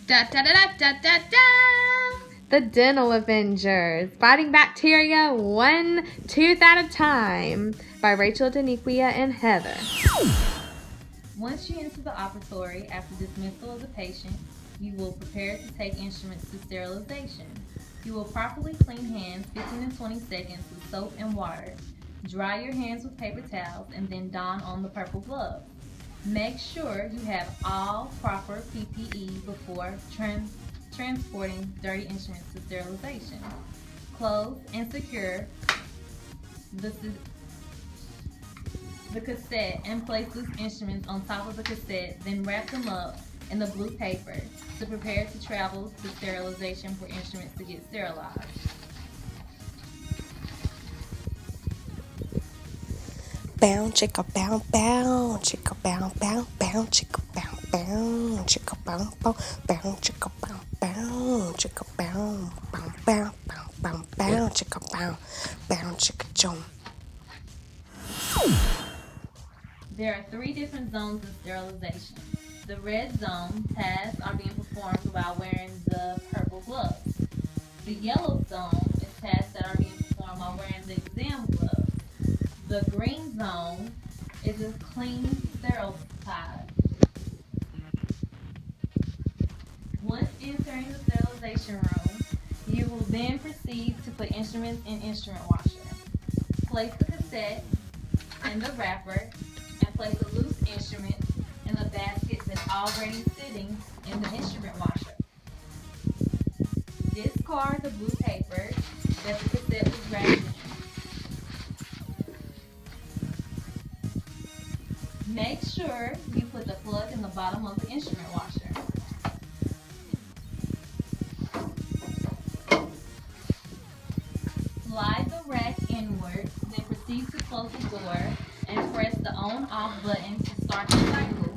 Da da da da da da da! The Dental Avengers, fighting bacteria one tooth at a time, by Rachel, Daniquia, and Heather. Once you enter the operatory after dismissal of the patient, you will prepare to take instruments to sterilization. You will properly clean hands 15 to 20 seconds with soap and water. Dry your hands with paper towels and then don on the purple gloves. Make sure you have all proper PPE before transporting dirty instruments to sterilization. Close and secure the cassette and place loose instruments on top of the cassette, then wrap them up in the blue paper to prepare to travel to sterilization for instruments to get sterilized. Bow chicka bow bow chicka bow bow bow chicka bow bow chicka bow bow bow chicka bow bow chicka bow bow bow bow bow bow chicka bow bow chicka chom. There are 3 different zones of sterilization. The red zone, tasks are being performed while wearing the purple gloves. The yellow zone is tasks that are being performed while wearing the exam gloves. The green zone is a clean, sterile side. Once entering the sterilization room, you will then proceed to put instruments in instrument washer. Place the cassette in the wrapper and place a loose instrument in the basket that's already sitting in the instrument washer. Discard the blue paper that the cassette was wrapped in. Make sure you put the plug in the bottom of the instrument washer. Slide the rack inward, then proceed to close the door and press the on-off button to start the cycle.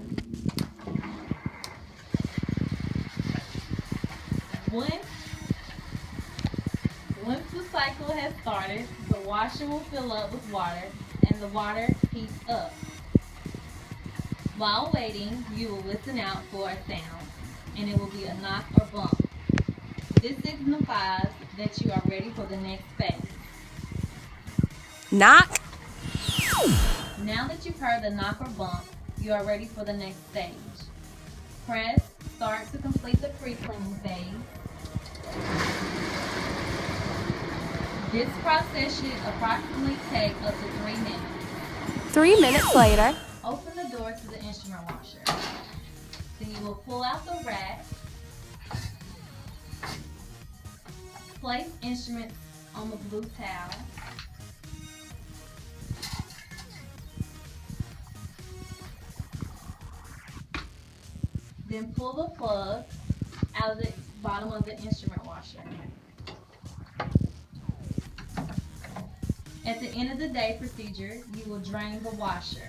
Once the cycle has started, the washer will fill up with water and the water heats up. While waiting, you will listen out for a sound, and it will be a knock or bump. This signifies that you are ready for the next phase. Knock. Now that you've heard the knock or bump, you are ready for the next stage. Press start to complete the pre-cleaning phase. This process should approximately take up to 3 minutes. 3 minutes later. Open the door to the instrument washer. Then you will pull out the rack. Place instruments on the blue towel. Then pull the plug out of the bottom of the instrument washer. At the end of the day procedure, you will drain the washer.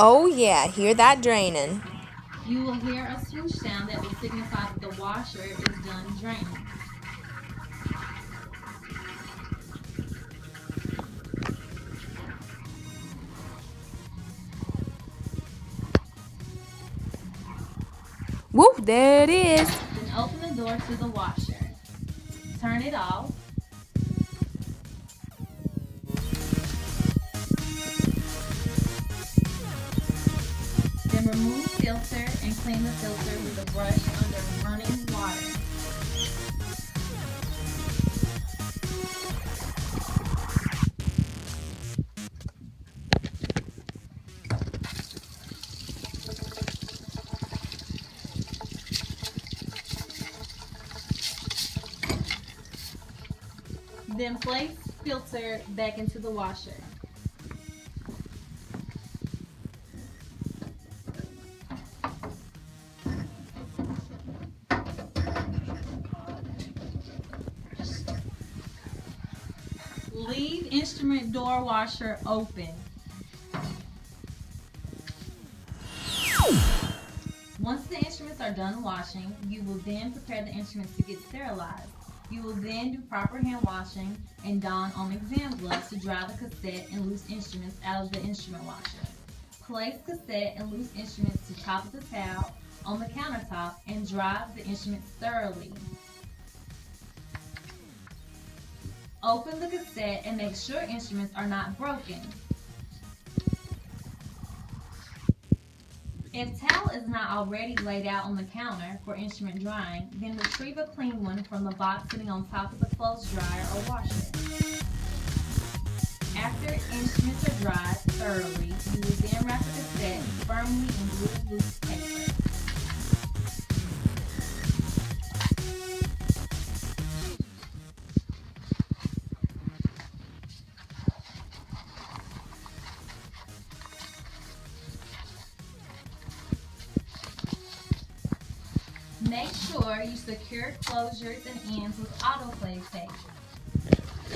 Oh yeah, hear that draining. You will hear a swoosh sound that will signify that the washer is done draining. Whoop, there it is. Then open the door to the washer. Turn it off. Then remove filter and clean the filter with a brush under running water. Then place filter back into the washer. Leave instrument door washer open. Once the instruments are done washing, you will then prepare the instruments to get sterilized. You will then do proper hand washing and don on exam gloves to dry the cassette and loose instruments out of the instrument washer. Place cassette and loose instruments to top of the towel on the countertop and dry the instruments thoroughly. Open the cassette and make sure instruments are not broken. If towel is not already laid out on the counter for instrument drying, then retrieve a clean one from the box sitting on top of the clothes dryer or washer. After instruments are dried thoroughly, you will then wrap the cassette firmly in blue loose paper. Make sure you secure closures and ends with autoclave tape.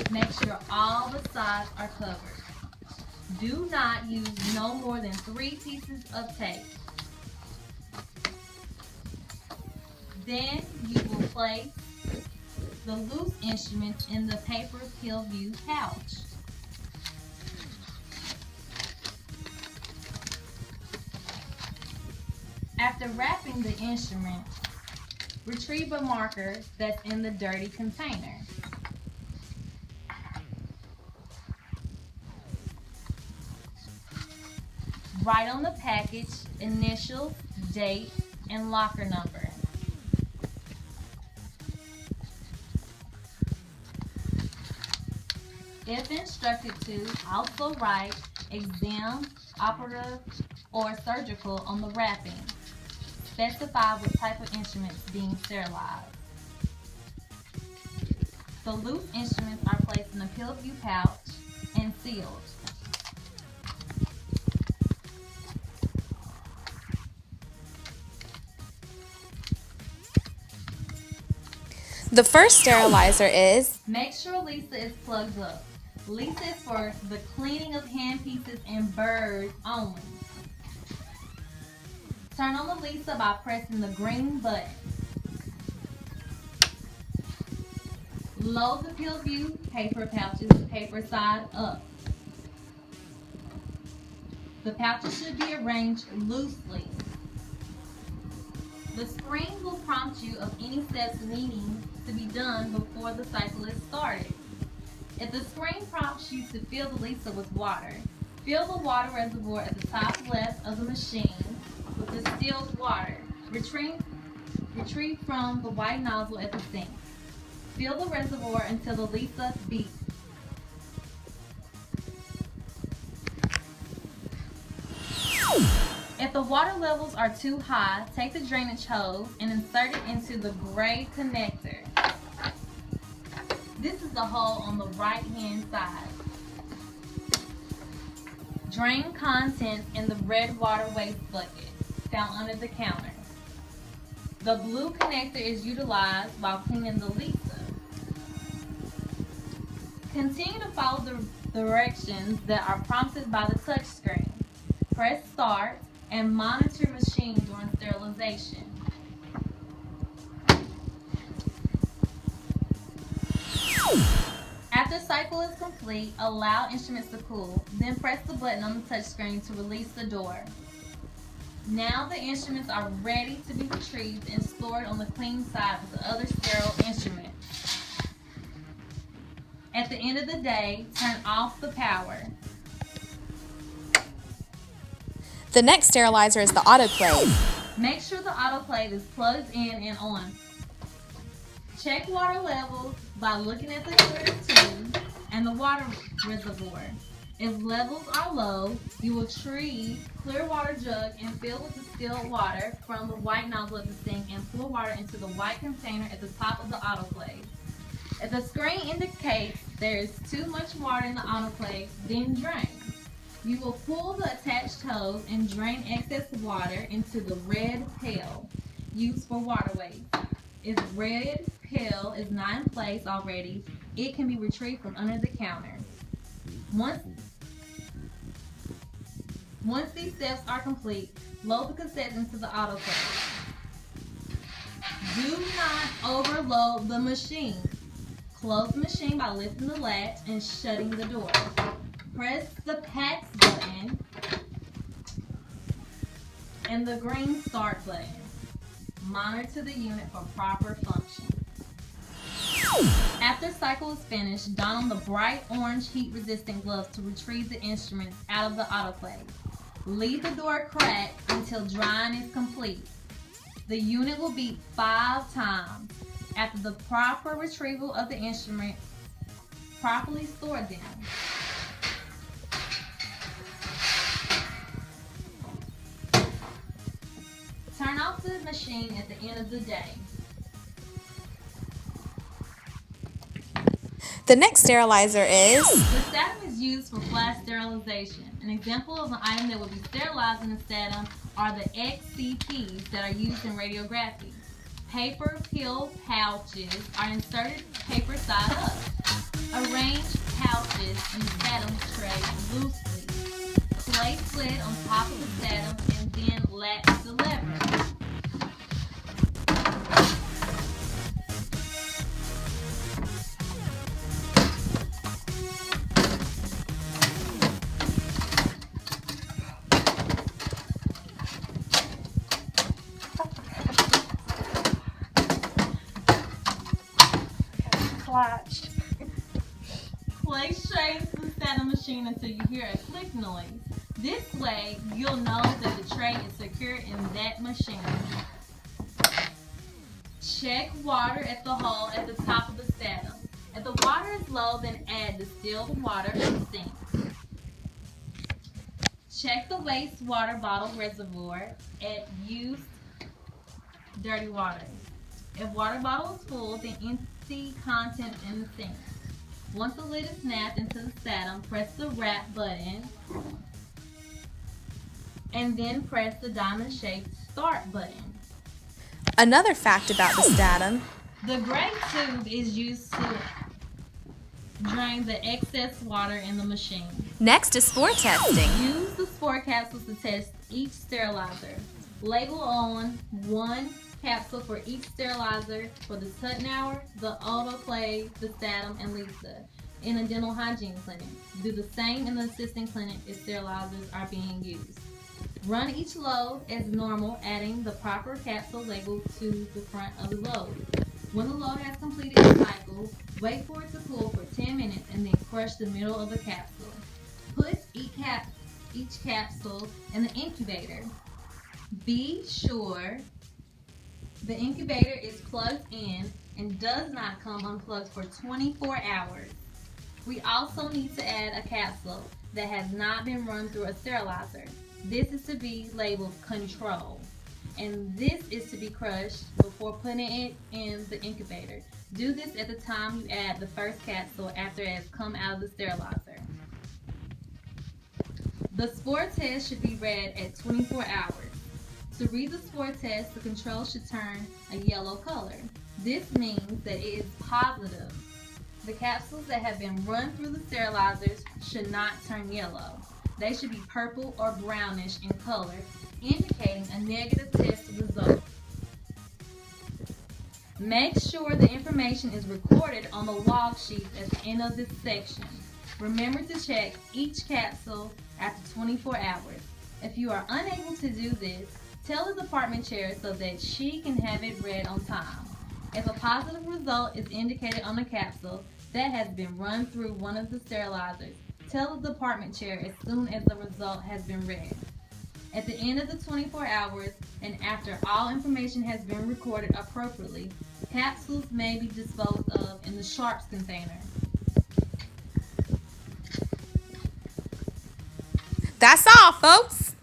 Make sure all the sides are covered. Do not use no more than 3 pieces of tape. Then you will place the loose instruments in the paper pill view pouch. After wrapping the instrument, retrieve a marker that's in the dirty container. Write on the package initials, date, and locker number. If instructed to, also write exam, operative, or surgical on the wrapping. Specify what type of instruments being sterilized. The loose instruments are placed in a pill view pouch and sealed. The first sterilizer is Make sure Lisa is plugged up. Lisa is for the cleaning of handpieces and birds only. Turn on the Lisa by pressing the green button. Load the pill view paper pouches paper side up. The pouches should be arranged loosely. The screen will prompt you of any steps needing to be done before the cycle is started. If the screen prompts you to fill the Lisa with water, fill the water reservoir at the top left of the machine with distilled water. Retrieve from the white nozzle at the sink. Fill the reservoir until the Lisa beeps. If the water levels are too high, take the drainage hose and insert it into the gray connector. This is the hole on the right hand side. Drain contents in the red water waste bucket found under the counter. The blue connector is utilized while cleaning the Lisa. Continue to follow the directions that are prompted by the touch screen. Press start and monitor machine during sterilization. After cycle is complete, allow instruments to cool, then press the button on the touch screen to release the door. Now the instruments are ready to be retrieved and stored on the clean side with the other sterile instruments. At the end of the day, turn off the power. the next sterilizer is the autoclave. Make sure the autoclave is plugged in and on. Check water levels by looking at the clear tube and the water reservoir. If levels are low, you will retrieve clear water jug and fill with distilled water from the white nozzle at the sink and pour water into the white container at the top of the autoclave. If the screen indicates there is too much water in the autoclave, then drain. You will pull the attached hose and drain excess water into the red pail used for water waste. If red pail is not in place already, it can be retrieved from under the counter. Once these steps are complete, load the cassettes into the autoclave. Do not overload the machine. Close the machine by lifting the latch and shutting the door. Press the PAX button and the green start button. Monitor the unit for proper function. After cycle is finished, don on the bright orange heat-resistant gloves to retrieve the instruments out of the autoclave. Leave the door cracked until drying is complete. The unit will beep 5 times. After the proper retrieval of the instrument, properly store them. Turn off the machine at the end of the day. The next sterilizer is... The Statum is used for flash sterilization. An example of an item that would be sterilized in the Statum are the XCPs that are used in radiography. Paper pill pouches are inserted paper side up. Arrange pouches in the Statum tray loosely. Place lid on top of the Statum and then latch the lever. Place trays to the Statum machine until you hear a click noise. This way, you'll know that the tray is secure in that machine. Check water at the hole at the top of the Statum. If the water is low, then add distilled water from the sink. Check the wastewater bottle reservoir at used dirty water. If water bottle is full, then empty contents in the sink. Once the lid is snapped into the Statum, press the wrap button and then press the diamond-shaped start button. Another fact about the Statum: the gray tube is used to drain the excess water in the machine. Next is spore testing. Use the spore capsules to test each sterilizer. Label on one capsule for each sterilizer for the Tuttenauer, the autoclave, the Statum, and Lisa in a dental hygiene clinic. Do the same in the assistant clinic if sterilizers are being used. Run each load as normal, adding the proper capsule label to the front of the load. When the load has completed its cycle, wait for it to cool for 10 minutes and then crush the middle of the capsule. Put each capsule in the incubator. Be sure the incubator is plugged in and does not come unplugged for 24 hours. We also need to add a capsule that has not been run through a sterilizer. This is to be labeled control, and this is to be crushed before putting it in the incubator. Do this at the time you add the first capsule after it has come out of the sterilizer. The spore test should be read at 24 hours. To read the spore test, the control should turn a yellow color. This means that it is positive. The capsules that have been run through the sterilizers should not turn yellow. They should be purple or brownish in color, indicating a negative test result. Make sure the information is recorded on the log sheet at the end of this section. Remember to check each capsule after 24 hours. If you are unable to do this, tell the department chair so that she can have it read on time. If a positive result is indicated on the capsule that has been run through one of the sterilizers, tell the department chair as soon as the result has been read. At the end of the 24 hours and after all information has been recorded appropriately, capsules may be disposed of in the sharps container. That's all, folks.